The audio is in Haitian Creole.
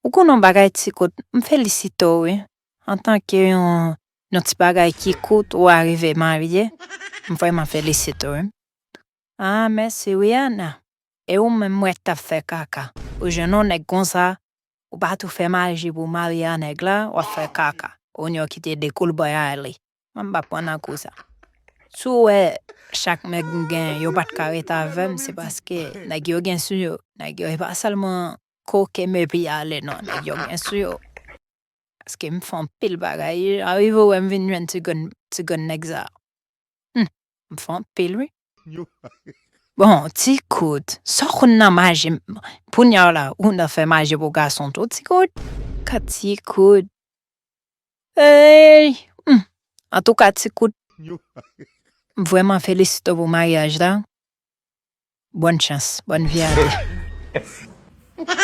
Ou konon bagay ti kout, me félicito, oui. En tant que yon petit bagay qui coûte ou arrivé marié, me vraiment félicito, oui. Ah, merci, oui, Anna. Et ou même moi t'as fait caca. Ou je non est comme ça, ou pas tout fait marié pour marier un nèg là, ou fait caca. Ou n'y a quitté des cool boy à aller. M'en pas prendre comme ça. Sou chaque nèg gen yo pat carré avec, c'est parce que nèg yo gen sur yo. Nèg yo pas seulement coquer me puis aller non, nèg yo gen sur yo. Parce que me font pile bagay. Arrive ou me vinn tu gon nèg ça. Me font pile oui. Bon, ti kout, so kon nan maje, pou nya la, ou nan fait maje pour garçon tout, ti kout. Ka ti kout. Hey! En tout cas, ti kout. Vraiment félicite pour mariage là. Bonne chance, bonne vie à toi.